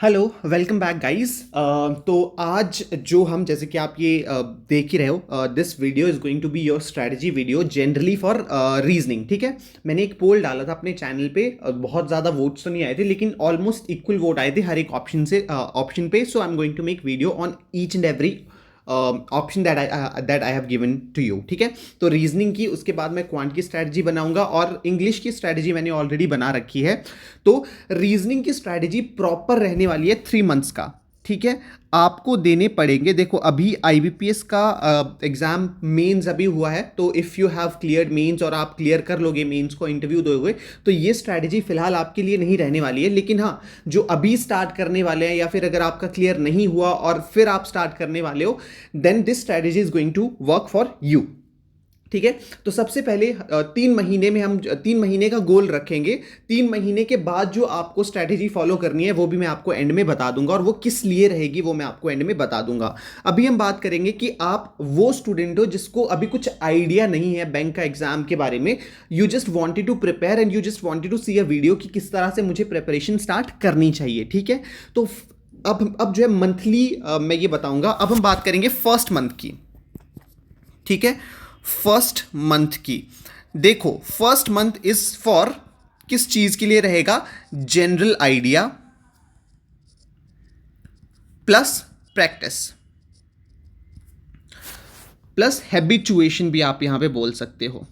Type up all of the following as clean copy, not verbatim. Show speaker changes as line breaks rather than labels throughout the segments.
Hello, welcome back guys. तो आज जो हम जैसे कि आप ये देख ही रहे हो, this video is going to be your strategy video generally for reasoning. ठीक है, मैंने एक पोल डाला था अपने चैनल पे। बहुत ज़्यादा वोट्स तो नहीं आए थे, लेकिन ऑलमोस्ट इक्वल वोट आए थे हर एक ऑप्शन पे। So I am going to make video on each and every option that I have given to you. ठीक है, तो रीजनिंग की, उसके बाद मैं क्वांट की स्ट्रैटेजी बनाऊंगा और इंग्लिश की स्ट्रैटेजी मैंने ऑलरेडी बना रखी है। तो रीजनिंग की स्ट्रैटेजी प्रॉपर रहने वाली है 3 मंथ्स का। ठीक है, आपको देने पड़ेंगे। देखो, अभी आईबीपीएस का एग्जाम मेंस अभी हुआ है, तो if you have cleared mains और आप क्लियर कर लोगे मेंस को, इंटरव्यू दोगे, तो ये स्ट्रैटेजी फिलहाल आपके लिए नहीं रहने वाली है। लेकिन हाँ, जो अभी स्टार्ट करने वाले हैं या फिर अगर आपका क्लियर नहीं हुआ और फिर आप स्टार्ट करने वाले हो, then this strategy is going to work for you. ठीक है, तो सबसे पहले 3 महीने में हम 3 महीने का गोल रखेंगे। 3 महीने के बाद जो आपको स्ट्रैटेजी फॉलो करनी है वो भी मैं आपको एंड में बता दूंगा, और वो किस लिए रहेगी वो मैं आपको एंड में बता दूंगा। अभी हम बात करेंगे कि आप वो स्टूडेंट हो जिसको अभी कुछ आइडिया नहीं है बैंक का एग्जाम के बारे में। You just wanted to prepare and you just wanted to see a video कि किस तरह से मुझे प्रिपरेशन स्टार्ट करनी चाहिए। ठीक है, तो अब जो है मंथली मैं ये बताऊंगा। अब हम बात करेंगे फर्स्ट मंथ की। ठीक है, फर्स्ट मंथ की देखो, फर्स्ट मंथ इज फॉर किस चीज के लिए रहेगा? General idea plus practice plus habituation भी आप यहां पे बोल सकते हो।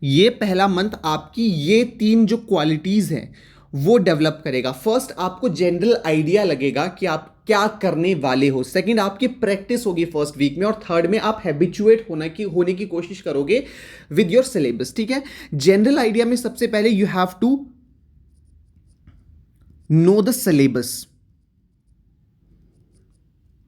ये पहला मंथ आपकी ये 3 जो क्वालिटीज हैं वो डेवलप करेगा। फर्स्ट, आपको जनरल आइडिया लगेगा कि आप क्या करने वाले हो। सेकंड, आपकी प्रैक्टिस होगी फर्स्ट वीक में। और थर्ड में आप हैबिचुएट होने की कोशिश करोगे विद योर सिलेबस। ठीक है, जनरल आइडिया में सबसे पहले you have to know the syllabus.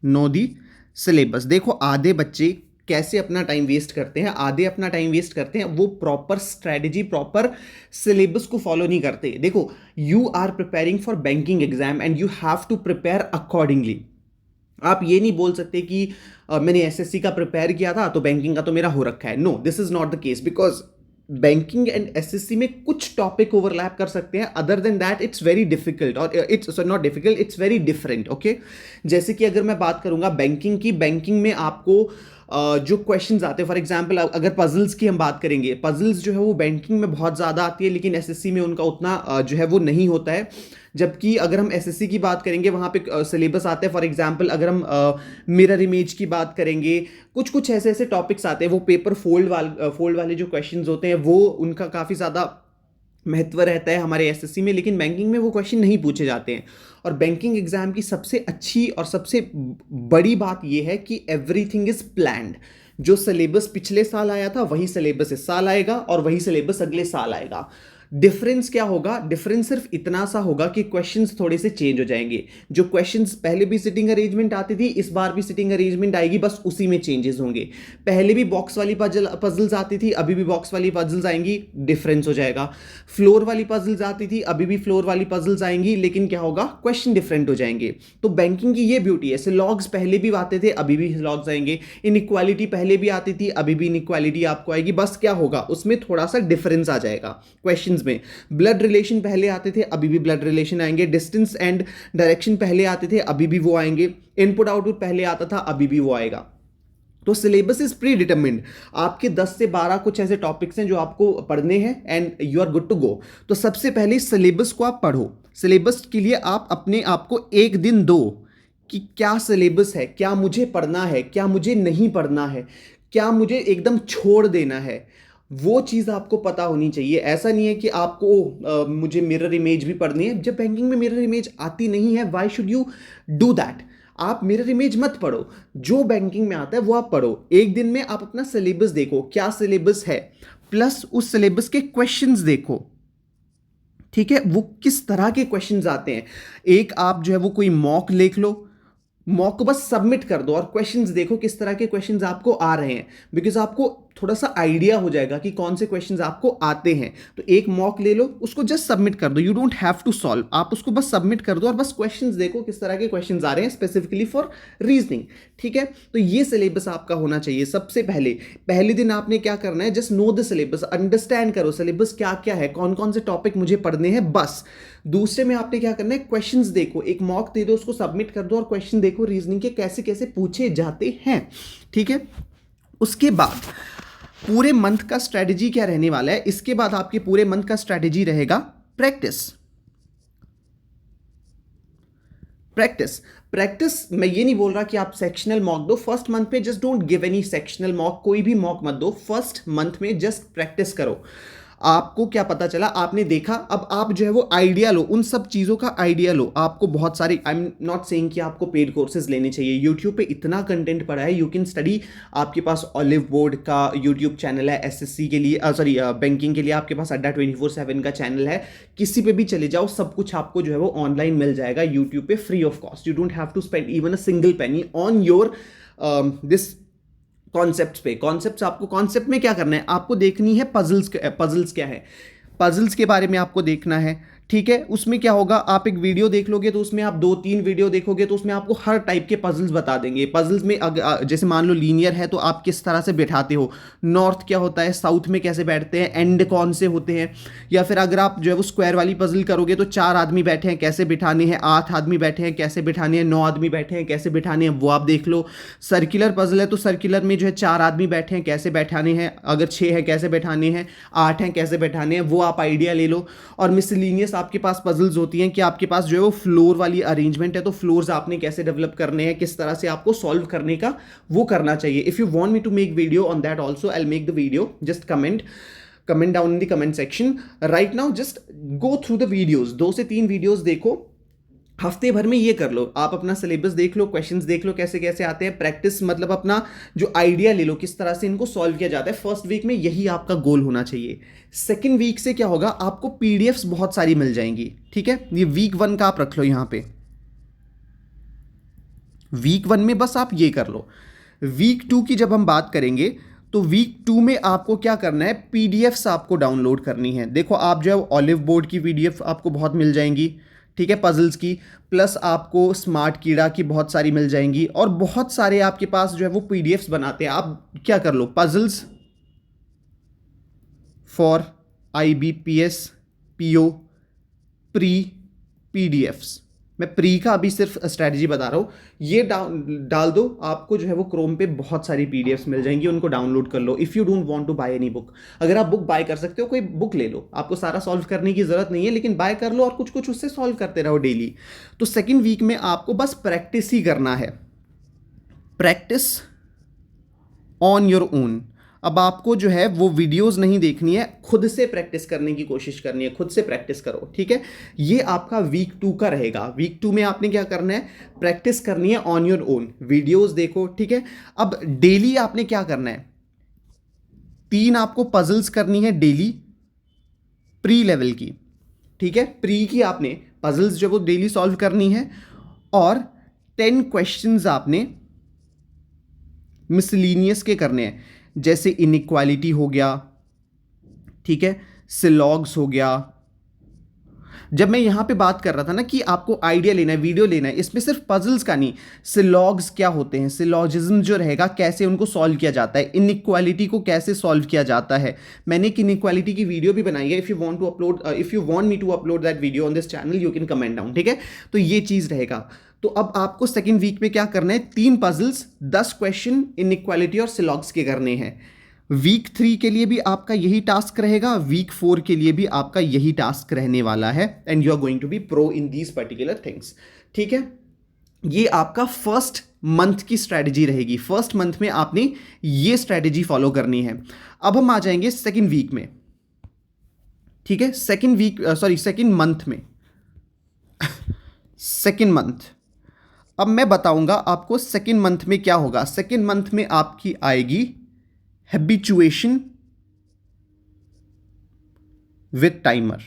Know the syllabus. देखो, आधे बच्चे कैसे अपना टाइम वेस्ट करते हैं, आधे अपना टाइम वेस्ट करते हैं, वो प्रॉपर स्ट्रेटेजी, प्रॉपर सिलेबस को फॉलो नहीं करते। देखो, you are preparing for banking exam and you have to prepare accordingly. आप ये नहीं बोल सकते कि मैंने एसएससी का प्रिपेयर किया था तो बैंकिंग का तो मेरा हो रखा है। No, this is not the case, because banking and SSC में कुछ टॉपिक ओवरलैप कर सकते हैं। Other than that it's very difficult, और it's not difficult, it's very different. Okay, जैसे कि अगर मैं बात करूंगा बैंकिंग की, बैंकिंग में आपको जो क्वेश्चंस आते हैं, फॉर एग्जांपल अगर पजल्स की हम बात करेंगे, पजल्स जो है वो बैंकिंग में बहुत ज़्यादा आती है, लेकिन एसएससी में उनका उतना जो है वो नहीं होता है। जबकि अगर हम एसएससी की बात करेंगे, वहाँ पे सिलेबस आते हैं। फॉर एग्जांपल अगर हम मिरर इमेज की बात करेंगे, कुछ कुछ ऐसे ऐसे टॉपिक्स आते हैं, वो पेपर फोल्ड वाले जो क्वेश्चंस होते हैं वो उनका काफ़ी ज़्यादा महत्व रहता है हमारे एसएससी में, लेकिन बैंकिंग में वो क्वेश्चन नहीं पूछे जाते हैं। और बैंकिंग एग्जाम की सबसे अच्छी और सबसे बड़ी बात यह है कि एवरीथिंग इज प्लान्ड। जो सिलेबस पिछले साल आया था वही सिलेबस इस साल आएगा, और वही सिलेबस अगले साल आएगा। डिफरेंस क्या होगा? डिफरेंस सिर्फ इतना सा होगा कि क्वेश्चंस थोड़े से चेंज हो जाएंगे। जो क्वेश्चंस पहले भी सिटिंग अरेंजमेंट आती थी, इस बार भी सिटिंग अरेंजमेंट आएगी, बस उसी में चेंजेस होंगे। पहले भी बॉक्स वाली पजल्स आती थी, अभी भी बॉक्स वाली पजल्स आएंगी, डिफरेंस हो जाएगा। फ्लोर वाली पजल्स आती थी, अभी भी फ्लोर वाली पजल्स आएंगी, लेकिन क्या होगा? क्वेश्चन डिफरेंट हो जाएंगे। तो बैंकिंग की ये ब्यूटी है। लॉग्स पहले भी आते थे, अभी भी लॉग्स आएंगे। इनइक्वालिटी पहले भी आती थी, अभी भी इनइक्वालिटी आपको आएगी। बस क्या होगा? उसमें थोड़ा सा डिफरेंस आ जाएगा क्वेश्चंस में। ब्लड रिलेशन पहले आते थे, अभी भी ब्लड रिलेशन आएंगे। डिस्टेंस एंड डायरेक्शन पहले आते थे, अभी भी वो आएंगे। इनपुट आउटपुट पहले आता था, अभी भी वो आएगा। तो सिलेबस इज प्री डिटरमिन्ड। आपके 10 से 12 कुछ ऐसे टॉपिक्स हैं जो आपको पढ़ने हैं and you are good to go. तो सबसे पहले सिलेबस को आप पढ़ो। सिलेबस के लिए आप अपने आप को एक दिन दो कि क्या सिलेबस है, क्या मुझे पढ़ना है, क्या मुझे नहीं पढ़ना है, क्या मुझे एकदम छोड़ देना है। वो चीज़ आपको पता होनी चाहिए। ऐसा नहीं है कि आपको मुझे मिरर इमेज भी पढ़नी है। जब बैंकिंग में मिरर इमेज आती नहीं है, why should you do that? आप मिरर इमेज मत पढ़ो, जो बैंकिंग में आता है वो आप पढ़ो। एक दिन में आप अपना सिलेबस देखो, क्या सिलेबस है, प्लस उस सिलेबस के क्वेश्चंस देखो। ठीक है, वो किस तरह के क्वेश्चंस आते हैं। एक आप जो है वो कोई मॉक लिख लो, मॉक को बस सबमिट कर दो और क्वेश्चंस देखो किस तरह के क्वेश्चंस आपको आ रहे हैं। बिकॉज आपको थोड़ा सा आइडिया हो जाएगा कि कौन से क्वेश्चंस आपको आते हैं। तो एक मॉक ले लो, उसको जस्ट सबमिट कर दो, you don't have to solve, आप उसको बस सबमिट कर दो और बस क्वेश्चंस देखो किस तरह के क्वेश्चंस आ रहे हैं स्पेसिफिकली फॉर रीजनिंग। ठीक है, तो ये सिलेबस आपका होना चाहिए। सबसे पहले दिन आपने क्या करना है, just no the syllabus, understand करो सिलेबस क्या क्या है, कौन कौन से टॉपिक मुझे पढ़ने हैं, बस। दूसरे में आपने क्या करना है, क्वेश्चंस देखो, एक मॉक दे दो, उसको सबमिट कर दो और क्वेश्चन देखो रीजनिंग के कैसे कैसे पूछे जाते हैं। ठीक है, उसके बाद पूरे मंथ का स्ट्रेटजी क्या रहने वाला है, इसके बाद आपके पूरे मंथ का स्ट्रेटजी रहेगा प्रैक्टिस। प्रैक्टिस प्रैक्टिस मैं ये नहीं बोल रहा कि आप सेक्शनल मॉक दो फर्स्ट मंथ में, just don't give any sectional mock, कोई भी मॉक मत दो फर्स्ट मंथ में, जस्ट प्रैक्टिस करो। आपको क्या पता चला, आपने देखा, अब आप जो है वो आइडिया लो, उन सब चीज़ों का आइडिया लो। आपको बहुत सारी, आई एम नॉट सेइंग कि आपको पेड कोर्सेज लेने चाहिए, यूट्यूब पे इतना कंटेंट पड़ा है, यू कैन स्टडी। आपके पास ऑलिव बोर्ड का यूट्यूब चैनल है, एसएससी के लिए, सॉरी बैंकिंग के लिए आपके पास अड्डा 24/7 का चैनल है, किसी पे भी चले जाओ, सब कुछ आपको जो है वो ऑनलाइन मिल जाएगा यूट्यूब पे free of cost. You don't have to spend even a single penny on your this concepts पे। कॉन्सेप्ट्स, आपको कॉन्सेप्ट में क्या करना है, आपको देखनी है पजल्स। पजल्स क्या है, पजल्स के बारे में आपको देखना है। ठीक है, उसमें क्या होगा, आप एक वीडियो देख लोगे तो उसमें आप 2-3 वीडियो देखोगे तो उसमें आपको हर टाइप के पजल्स बता देंगे। पजल्स में जैसे मान लो लीनियर है तो आप किस तरह से बैठाते हो, नॉर्थ क्या होता है, साउथ में कैसे बैठते हैं, एंड कौन से होते हैं, या फिर अगर आप जो है वो स्क्वायर वाली पजल करोगे तो 4 आदमी बैठे हैं कैसे बिठाने हैं, 8 आदमी बैठे हैं कैसे बिठाने हैं, 9 आदमी बैठे हैं कैसे बिठाने हैं, वो आप देख लो। सर्कुलर पजल है तो सर्कुलर में जो है 4 आदमी बैठे हैं कैसे बैठाने हैं, अगर 6 है कैसे बैठाने हैं, 8 हैं कैसे बैठाने हैं, वो आप आइडिया ले लो। और मिसलिनियस आपके पास पजल्स होती हैं कि आपके पास जो है वो फ्लोर वाली अरेंजमेंट है, तो फ्लोर्स आपने कैसे डेवलप करने हैं, किस तरह से आपको सॉल्व करने का वो करना चाहिए। If you want me to make video on that also, I will make the video, just comment down in the comment section right now, just go through the videos, 2 से 3 वीडियोस देखो, हफ्ते भर में ये कर लो, आप अपना सिलेबस देख लो, क्वेश्चंस देख लो कैसे कैसे आते हैं, प्रैक्टिस मतलब अपना जो आइडिया ले लो किस तरह से इनको सॉल्व किया जाता है। फर्स्ट वीक में यही आपका गोल होना चाहिए। सेकंड वीक से क्या होगा, आपको पीडीएफ्स बहुत सारी मिल जाएंगी। ठीक है, ये वीक 1 का आप रख लो यहां पे, वीक 1 में बस आप ये कर लो। वीक 2 की जब हम बात करेंगे तो वीक 2 में आपको क्या करना है, पीडीएफ्स आपको डाउनलोड करनी है। देखो आप जो है ऑलिव बोर्ड की पीडीएफ आपको बहुत मिल जाएंगी, ठीक है, पजल्स की, प्लस आपको स्मार्ट कीड़ा की बहुत सारी मिल जाएंगी, और बहुत सारे आपके पास जो है वो पीडीएफ्स बनाते हैं। आप क्या कर लो, puzzles for IBPS PO pre PDFs, मैं प्री का अभी सिर्फ स्ट्रैटेजी बता रहा हूँ, ये डाल दो, आपको जो है वो क्रोम पे बहुत सारी पीडीएफ्स मिल जाएंगी, उनको डाउनलोड कर लो। If you don't want to buy any book, अगर आप बुक बाय कर सकते हो कोई बुक ले लो, आपको सारा सॉल्व करने की जरूरत नहीं है, लेकिन बाय कर लो और कुछ कुछ उससे सॉल्व करते रहो डेली। तो सेकेंड वीक में आपको बस प्रैक्टिस ही करना है, प्रैक्टिस ऑन योर ओन। अब आपको जो है वो वीडियोस नहीं देखनी है, खुद से प्रैक्टिस करने की कोशिश करनी है, खुद से प्रैक्टिस करो। ठीक है, ये आपका वीक 2 का रहेगा। वीक 2 में आपने क्या करना है, प्रैक्टिस करनी है ऑन योर ओन, वीडियोस देखो। ठीक है, अब डेली आपने क्या करना है, 3 आपको पजल्स करनी है डेली, प्री लेवल की। ठीक है, प्री की आपने पजल्स जो वो डेली सॉल्व करनी है, और 10 क्वेश्चंस आपने मिसलीनियस के करने हैं, जैसे इनइक्वालिटी हो गया, ठीक है, सिलॉग्स हो गया। जब मैं यहां पे बात कर रहा था ना कि आपको आइडिया लेना है, वीडियो लेना है, इसमें सिर्फ पजल्स का नहीं, सिलॉग्स क्या होते हैं, सिलॉजिज्म जो रहेगा कैसे उनको सॉल्व किया जाता है, इनइक्वालिटी को कैसे सॉल्व किया जाता है, मैंने एक इनइक्वालिटी की वीडियो भी बनाई है। If you want me to upload that video on this channel, you can comment down. ठीक है, तो ये चीज रहेगा। तो अब आपको सेकेंड वीक में क्या करना है, 3 पजल्स, 10 क्वेश्चन इनइक्वालिटी और सिलॉग्स के करने हैं। वीक 3 के लिए भी आपका यही टास्क रहेगा, वीक 4 के लिए भी आपका यही टास्क रहने वाला है, and you are going to be pro in these particular things. ठीक है, ये आपका फर्स्ट मंथ की स्ट्रैटेजी रहेगी। फर्स्ट मंथ में आपने ये स्ट्रैटेजी फॉलो करनी है। अब हम आ जाएंगे सेकेंड वीक में। ठीक है, सेकेंड मंथ में सेकेंड मंथ, अब मैं बताऊंगा आपको सेकेंड मंथ में क्या होगा। सेकेंड मंथ में आपकी आएगी हैबिचुएशन विथ टाइमर।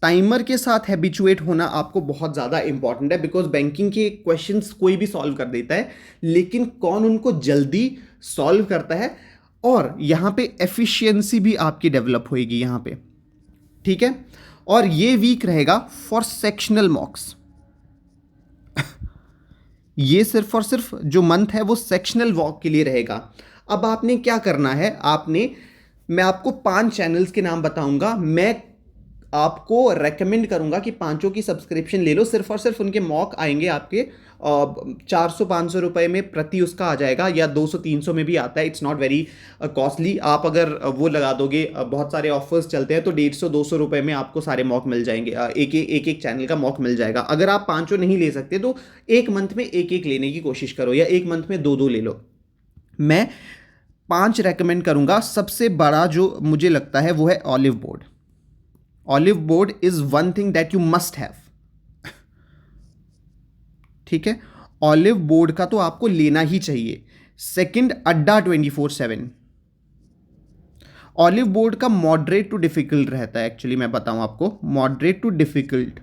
टाइमर के साथ हैबिचुएट होना आपको बहुत ज़्यादा इंपॉर्टेंट है, बिकॉज बैंकिंग के क्वेश्चंस कोई भी सॉल्व कर देता है, लेकिन कौन उनको जल्दी सॉल्व करता है और यहाँ पे एफिशिएंसी भी आपकी डेवलप होएगी यहाँ पे, ठीक है। और ये वीक रहेगा फॉर सेक्शनल मॉक्स। ये सिर्फ और सिर्फ जो मंथ है वो सेक्शनल वॉक के लिए रहेगा। अब आपने क्या करना है, मैं आपको 5 चैनल्स के नाम बताऊंगा, मैं आपको रेकमेंड करूंगा कि पांचों की सब्सक्रिप्शन ले लो। सिर्फ और सिर्फ उनके मॉक आएंगे आपके 400-500 रुपए में प्रति उसका आ जाएगा, या 200-300 में भी आता है। It's not very costly. आप अगर वो लगा दोगे, बहुत सारे ऑफर्स चलते हैं तो 150-200 रुपए में आपको सारे मॉक मिल जाएंगे, एक चैनल का मॉक मिल जाएगा। अगर आप पांचों नहीं ले सकते तो एक मंथ में एक लेने की कोशिश करो, या एक मंथ में दो ले लो। मैं 5 रेकमेंड करूंगा। सबसे बड़ा जो मुझे लगता है वो है olive board. Olive board is one thing that you must have, ठीक है। ऑलिव बोर्ड का तो आपको लेना ही चाहिए। सेकंड, अड्डा 24/7। ऑलिव बोर्ड का मॉडरेट टू डिफिकल्ट रहता है, एक्चुअली मैं बताऊं आपको, moderate to difficult.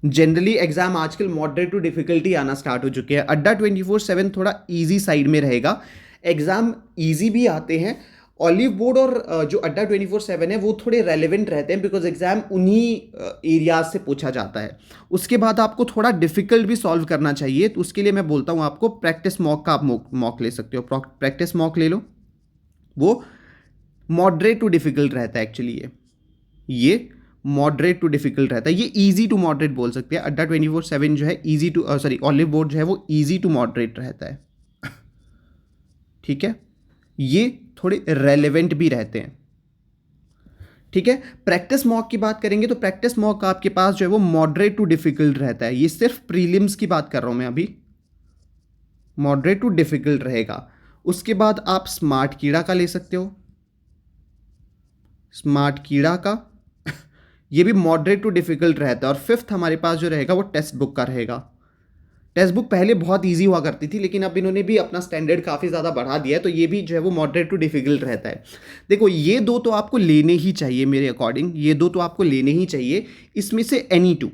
Generally exam आजकल मॉडरेट टू डिफिकल्टी आना स्टार्ट हो चुके हैं। अड्डा 24/7 थोड़ा इजी साइड में रहेगा, एग्जाम इजी भी आते हैं। ऑलिव बोर्ड और जो अड्डा 24/7 है वो थोड़े रेलेवेंट रहते हैं, बिकॉज एग्जाम उन्हीं एरियाज से पूछा जाता है। उसके बाद आपको थोड़ा डिफिकल्ट भी सॉल्व करना चाहिए, तो उसके लिए मैं बोलता हूँ आपको प्रैक्टिस मॉक का आप मॉक ले सकते हो। प्रैक्टिस मॉक ले लो, वो मॉडरेट टू डिफिकल्ट रहता है एक्चुअली। ये मॉडरेट टू डिफिकल्ट रहता है, ये इजी टू मॉडरेट बोल सकते हैं। अड्डा 24/7 जो है इजी टू ऑलिव बोर्ड जो है वो इजी टू मॉडरेट रहता है, ठीक है। ये थोड़े रेलेवेंट भी रहते हैं, ठीक है। प्रैक्टिस मॉक की बात करेंगे तो प्रैक्टिस मॉक आपके पास जो है वो मॉडरेट टू डिफिकल्ट रहता है। ये सिर्फ प्रीलिम्स की बात कर रहा हूं मैं अभी, मॉडरेट टू डिफिकल्ट रहेगा। उसके बाद आप स्मार्ट कीड़ा का ले सकते हो, स्मार्ट कीड़ा का ये भी मॉडरेट टू डिफिकल्ट रहता है। और फिफ्थ हमारे पास जो रहेगा वो टेक्स्ट बुक का रहेगा। टेक्स्ट बुक पहले बहुत इजी हुआ करती थी, लेकिन अब इन्होंने भी अपना स्टैंडर्ड काफ़ी ज़्यादा बढ़ा दिया है, तो ये भी जो है वो मॉडरेट टू डिफिकल्ट रहता है। देखो ये दो तो आपको लेने ही चाहिए मेरे अकॉर्डिंग, ये दो तो आपको लेने ही चाहिए। इसमें से एनी टू,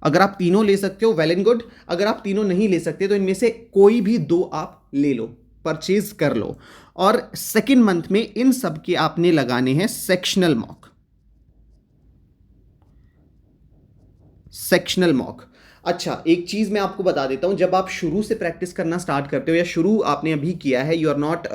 अगर आप तीनों ले सकते हो वेल एंड गुड। अगर आप तीनों नहीं ले सकते तो इनमें से कोई भी दो आप ले लो, परचेज कर लो। और सेकेंड मंथ में इन सब के आपने लगाने हैं सेक्शनल मॉक। सेक्शनल मॉक, अच्छा एक चीज मैं आपको बता देता हूं, जब आप शुरू से प्रैक्टिस करना स्टार्ट करते हो या शुरू आपने अभी किया है, you are not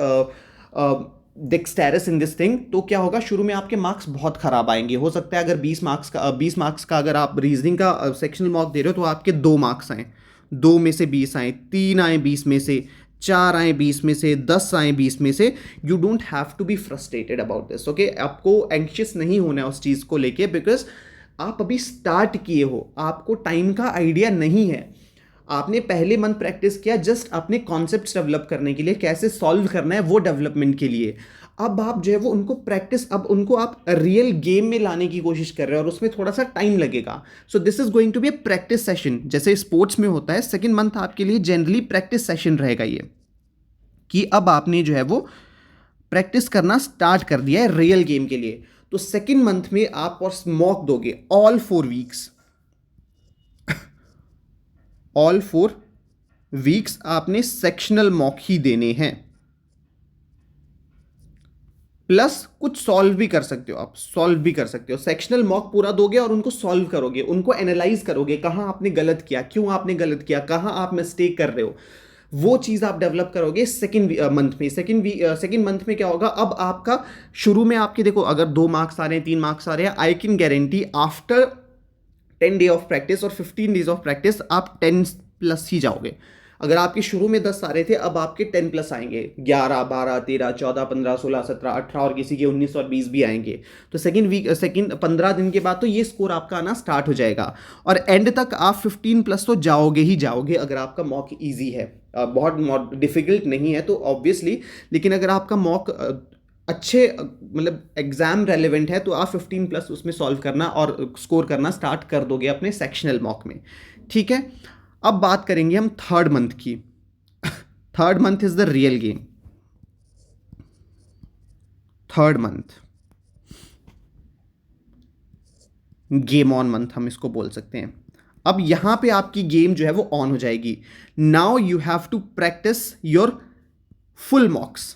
dexterous in this thing, तो क्या होगा, शुरू में आपके मार्क्स बहुत खराब आएंगे। हो सकता है अगर 20 मार्क्स का अगर आप रीजनिंग का सेक्शनल मॉक दे रहे हो तो आपके 2 मार्क्स आए, 2 में से 20 आए, 3 आए 20 में से, 4 आए 20 में से, 10 आए 20 में से। You don't have to be frustrated about this, okay. आपको एंक्शियस नहीं होना है उस चीज़ को लेके, बिकॉज आप अभी स्टार्ट किए हो, आपको टाइम का आइडिया नहीं है। आपने पहले मंथ प्रैक्टिस किया जस्ट अपने कॉन्सेप्ट्स डेवलप करने के लिए, कैसे सॉल्व करना है वो डेवलपमेंट के लिए। अब आप जो है वो उनको प्रैक्टिस, अब उनको आप रियल गेम में लाने की कोशिश कर रहे हो और उसमें थोड़ा सा टाइम लगेगा। So this is going to be a practice session, जैसे स्पोर्ट्स में होता है। सेकेंड मंथ आपके लिए जनरली प्रैक्टिस सेशन रहेगा ये, कि अब आपने जो है वो प्रैक्टिस करना स्टार्ट कर दिया है रियल गेम के लिए। तो सेकेंड मंथ में आप और मॉक दोगे ऑल 4 वीक्स। ऑल 4 वीक्स आपने सेक्शनल मॉक ही देने हैं, प्लस कुछ सॉल्व भी कर सकते हो, आप सॉल्व भी कर सकते हो। सेक्शनल मॉक पूरा दोगे और उनको सॉल्व करोगे, उनको एनालाइज करोगे, कहां आपने गलत किया, क्यों आपने गलत किया, कहां आप मिस्टेक कर रहे हो, वो चीज आप डेवलप करोगे सेकंड मंथ में। सेकंड मंथ में क्या होगा, अब आपका शुरू में आपके देखो अगर 2 मार्क्स आ रहे हैं, 3 मार्क्स आ रहे हैं, I can guarantee after 10 day of practice और 15 डेज ऑफ प्रैक्टिस आप 10+ ही जाओगे। अगर आपके शुरू में 10 आ रहे थे, अब आपके 10+ आएंगे, 11, 12, 13, 14, 15, 16, 17, 18 और किसी के 19 और 20 भी आएंगे। तो सेकंड 15 दिन के बाद तो ये स्कोर आपका आना स्टार्ट हो जाएगा, और एंड तक आप 15+ तो जाओगे ही जाओगे अगर आपका मॉक ईजी है। बहुत डिफिकल्ट नहीं है तो ऑब्वियसली, लेकिन अगर आपका मॉक अच्छे मतलब एग्जाम रेलेवेंट है तो आप 15+ उसमें सॉल्व करना और स्कोर करना स्टार्ट कर दोगे अपने सेक्शनल मॉक में, ठीक है। अब बात करेंगे हम थर्ड मंथ की। Third month is the real game. Third month game on month हम इसको बोल सकते हैं। अब यहां पे आपकी गेम जो है वो ऑन हो जाएगी। Now you have to practice your full mocks,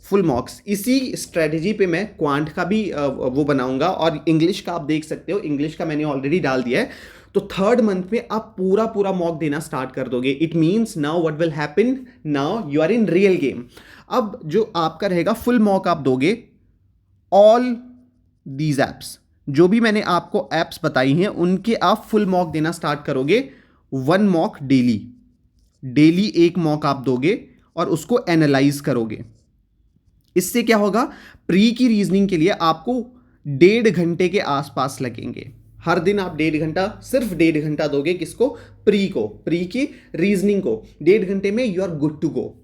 full mocks. इसी स्ट्रेटजी पे मैं क्वांट का भी वो बनाऊंगा, और इंग्लिश का आप देख सकते हो, इंग्लिश का मैंने ऑलरेडी डाल दिया है। तो थर्ड मंथ में आप पूरा पूरा मॉक देना स्टार्ट कर दोगे। It means now what will happen, now you are in real game. अब जो आपका रहेगा फुल मॉक आप दोगे ऑल दीज एप्स, जो भी मैंने आपको एप्स बताई हैं उनके आप फुल मॉक देना स्टार्ट करोगे। वन मॉक डेली, डेली एक मॉक आप दोगे और उसको एनालाइज करोगे। इससे क्या होगा, प्री की रीजनिंग के लिए आपको 1.5 घंटे के आसपास लगेंगे। हर दिन आप 1.5 घंटा, सिर्फ 1.5 घंटा दोगे किसको, प्री को, प्री की रीजनिंग को। 1.5 घंटे में you are good to go,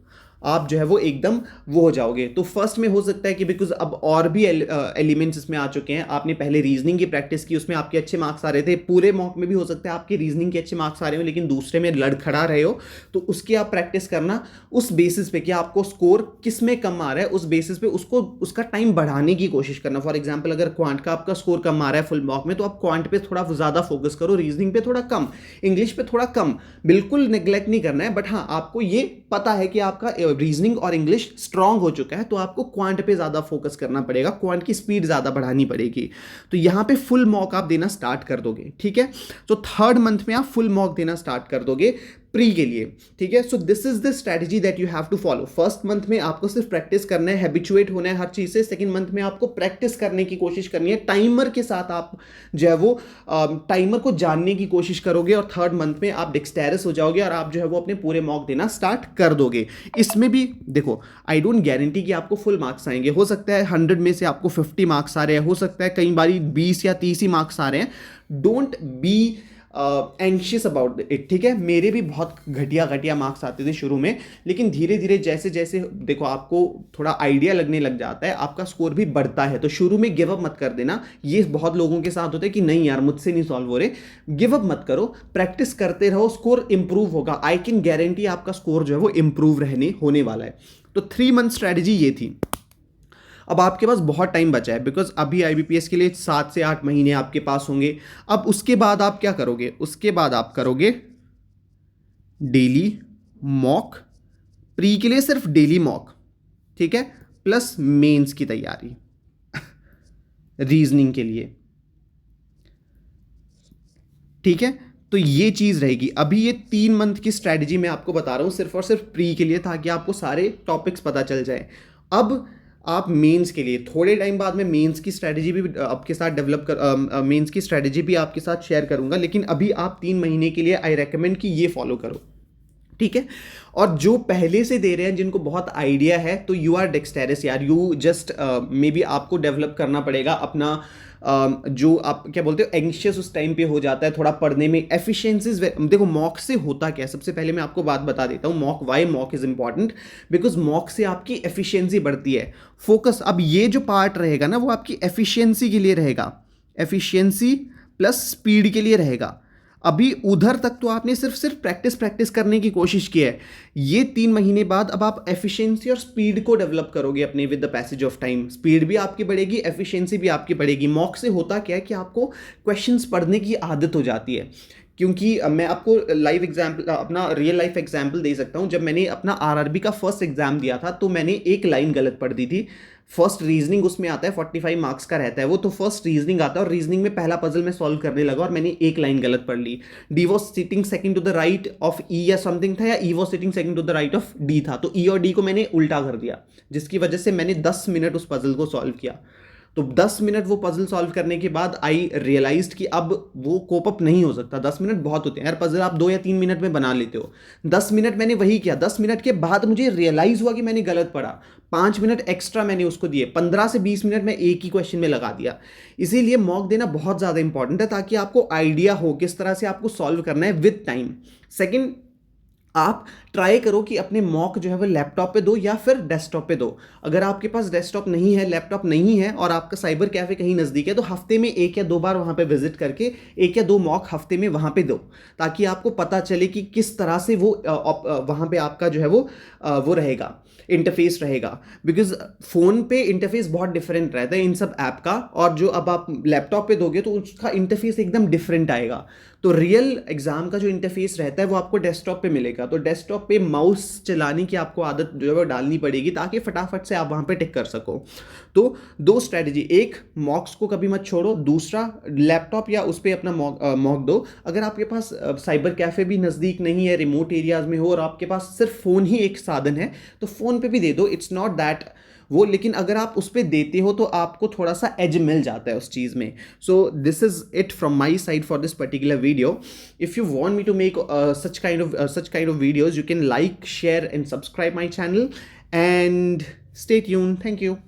आप जो है वो एकदम वो हो जाओगे। तो फर्स्ट में हो सकता है कि बिकॉज अब और भी एलिमेंट्स इसमें आ चुके हैं, आपने पहले रीजनिंग की प्रैक्टिस की, उसमें आपके अच्छे मार्क्स आ रहे थे। पूरे मॉक में भी हो सकता है आपके रीजनिंग के अच्छे मार्क्स आ रहे हो, लेकिन दूसरे में लड़खड़ा रहे हो, तो उसकी आप प्रैक्टिस करना उस बेसिस पे कि आपको स्कोर किस में कम आ रहा है, उस बेसिस पे उसको उसका टाइम बढ़ाने की कोशिश करना। फॉर एग्जाम्पल अगर क्वांट का आपका स्कोर कम आ रहा है फुल मॉक में, तो आप क्वांट पे थोड़ा ज़्यादा फोकस करो, रीजनिंग पे थोड़ा कम, इंग्लिश पे थोड़ा कम। बिल्कुल नेग्लेक्ट नहीं करना है, बट हाँ आपको ये पता है कि आपका रीजनिंग और इंग्लिश स्ट्रांग हो चुका है, तो आपको क्वांट पे ज्यादा फोकस करना पड़ेगा, क्वांट की स्पीड ज्यादा बढ़ानी पड़ेगी। तो यहां पे फुल मॉक आप देना स्टार्ट कर दोगे, ठीक है। तो थर्ड मंथ में आप फुल मॉक देना स्टार्ट कर दोगे प्री के लिए, ठीक है। So this is the strategy that you have to follow. First month में आपको सिर्फ प्रैक्टिस करना है, हैबिचुएट होना है हर चीज से। सेकंड मंथ में आपको प्रैक्टिस करने की कोशिश करनी है, टाइमर के साथ आप जो है वो टाइमर को जानने की कोशिश करोगे, और थर्ड मंथ में आप डिक्सटेरस हो जाओगे और आप जो है वो अपने पूरे मॉक देना स्टार्ट कर दोगे। इसमें भी देखो, आई डोंट गारंटी कि आपको फुल मार्क्स आएंगे, हो सकता है 100 में से आपको 50 मार्क्स आ रहे हैं, हो सकता है कई बारी 20 या 30 ही मार्क्स आ रहे हैं। Don't be anxious about it, ठीक है। मेरे भी बहुत घटिया घटिया मार्क्स आते थे शुरू में, लेकिन धीरे धीरे जैसे जैसे देखो आपको थोड़ा आइडिया लगने लग जाता है, आपका स्कोर भी बढ़ता है। तो शुरू में गिव अप मत कर देना। ये बहुत लोगों के साथ होता है कि नहीं यार मुझसे नहीं सॉल्व हो रहे, गिव अप मत करो, प्रैक्टिस करते रहो, स्कोर इंप्रूव होगा। आई कैन गारंटी आपका स्कोर जो है वो इंप्रूव रहने होने वाला है। तो 3 मंथ स्ट्रैटेजी ये थी। अब आपके पास बहुत टाइम बचा है, बिकॉज अभी आईबीपीएस के लिए 7 से 8 महीने आपके पास होंगे। अब उसके बाद आप क्या करोगे, उसके बाद आप करोगे डेली मॉक, प्री के लिए सिर्फ डेली मॉक, ठीक है, प्लस मेंस की तैयारी रीजनिंग के लिए, ठीक है। तो ये चीज रहेगी। अभी ये 3 मंथ की स्ट्रैटेजी मैं आपको बता रहा हूं सिर्फ और सिर्फ प्री के लिए, ताकि आपको सारे टॉपिक्स पता चल जाए। अब आप मेंस के लिए थोड़े टाइम बाद में मेंस की स्ट्रैटेजी भी आपके साथ डेवलप कर मेंस की स्ट्रैटेजी भी आपके साथ शेयर करूंगा, लेकिन अभी आप 3 महीने के लिए आई रेकमेंड कि ये फॉलो करो, ठीक है। और जो पहले से दे रहे हैं, जिनको बहुत आइडिया है, तो यू आर डेक्सटेरस यार, यू जस्ट मे बी आपको डेवलप करना पड़ेगा अपना जो आप क्या बोलते हो एंग्शियस उस टाइम पे हो जाता है थोड़ा पढ़ने में, एफिशिएंसीज। देखो मॉक से होता क्या है, सबसे पहले मैं आपको बात बता देता हूँ mock, why mock is important, because mock से आपकी एफिशिएंसी बढ़ती है, फोकस। अब ये जो पार्ट रहेगा ना, वो आपकी एफिशिएंसी के लिए रहेगा, एफिशिएंसी प्लस स्पीड के लिए रहेगा। अभी उधर तक तो आपने सिर्फ सिर्फ प्रैक्टिस प्रैक्टिस करने की कोशिश की है। ये 3 महीने बाद अब आप एफिशिएंसी और स्पीड को डेवलप करोगे अपने with the passage of time. Speed भी आपकी बढ़ेगी, एफिशिएंसी भी आपकी बढ़ेगी। मॉक से होता क्या है कि आपको क्वेश्चंस पढ़ने की आदत हो जाती है, क्योंकि मैं आपको लाइव एग्जाम्पल, अपना रियल लाइफ एग्जाम्पल दे सकता हूँ। जब मैंने अपना आरआरबी का फर्स्ट एग्जाम दिया था, तो मैंने एक लाइन गलत पढ़ दी थी। फर्स्ट रीजनिंग उसमें आता है, 45 मार्क्स का रहता है वो, तो फर्स्ट रीजनिंग आता है, और रीजनिंग में पहला पजल मैं सॉल्व करने लगा और मैंने एक लाइन गलत पढ़ ली। D was sitting second to the right of E या समथिंग था, या E was sitting second to the right of D था, तो ई और डी को मैंने उल्टा कर दिया, जिसकी वजह से मैंने 10 मिनट उस पजल को सॉल्व किया। तो 10 मिनट वो पजल सॉल्व करने के बाद आई रियलाइज्ड कि अब वो कोप अप नहीं हो सकता, 10 मिनट बहुत होते हैं यार, पजल आप 2 या 3 मिनट में बना लेते हो। 10 मिनट मैंने वही किया, 10 मिनट के बाद मुझे रियलाइज हुआ कि मैंने गलत पढ़ा, 5 मिनट एक्स्ट्रा मैंने उसको दिए, 15 से 20 मिनट मैं एक ही क्वेश्चन में लगा दिया। इसीलिए मॉक देना बहुत ज़्यादा इंपॉर्टेंट है, ताकि आपको आइडिया हो किस तरह से आपको सॉल्व करना है विद टाइम। सेकेंड, आप ट्राई करो कि अपने मॉक जो है वो लैपटॉप पे दो या फिर डेस्कटॉप पे दो। अगर आपके पास डेस्कटॉप नहीं है, लैपटॉप नहीं है और आपका साइबर कैफे कहीं नज़दीक है, तो हफ्ते में 1 या 2 बार वहाँ पे विजिट करके 1 या 2 मॉक हफ्ते में वहाँ पे दो, ताकि आपको पता चले कि किस तरह से वो वहाँ पे आपका जो है वो रहेगा, इंटरफेस रहेगा। बिकॉज फ़ोन पे इंटरफेस बहुत डिफरेंट रहता है इन सब ऐप का, और जो अब आप लैपटॉप पे दोगे तो उसका इंटरफेस एकदम डिफरेंट आएगा। तो रियल एग्जाम का जो इंटरफेस रहता है वो आपको डेस्कटॉप पे मिलेगा। तो डेस्कटॉप पे माउस चलाने की आपको आदत जो है वो डालनी पड़ेगी, ताकि फटाफट से आप वहाँ पे टिक कर सको। तो 2 स्ट्रैटेजी, एक मॉक्स को कभी मत छोड़ो, दूसरा लैपटॉप या उस पर अपना मॉक दो। अगर आपके पास साइबर कैफे भी नज़दीक नहीं है, रिमोट एरियाज में हो और आपके पास सिर्फ फ़ोन ही एक साधन है, तो फ़ोन पे भी दे दो, इट्स नॉट दैट वो। लेकिन अगर आप उस पर देते हो तो आपको थोड़ा सा एज मिल जाता है उस चीज़ में। So this is it from my side for this particular video. If you want me to make such kind of videos, you can like, share and subscribe my channel, and stay tuned. Thank you.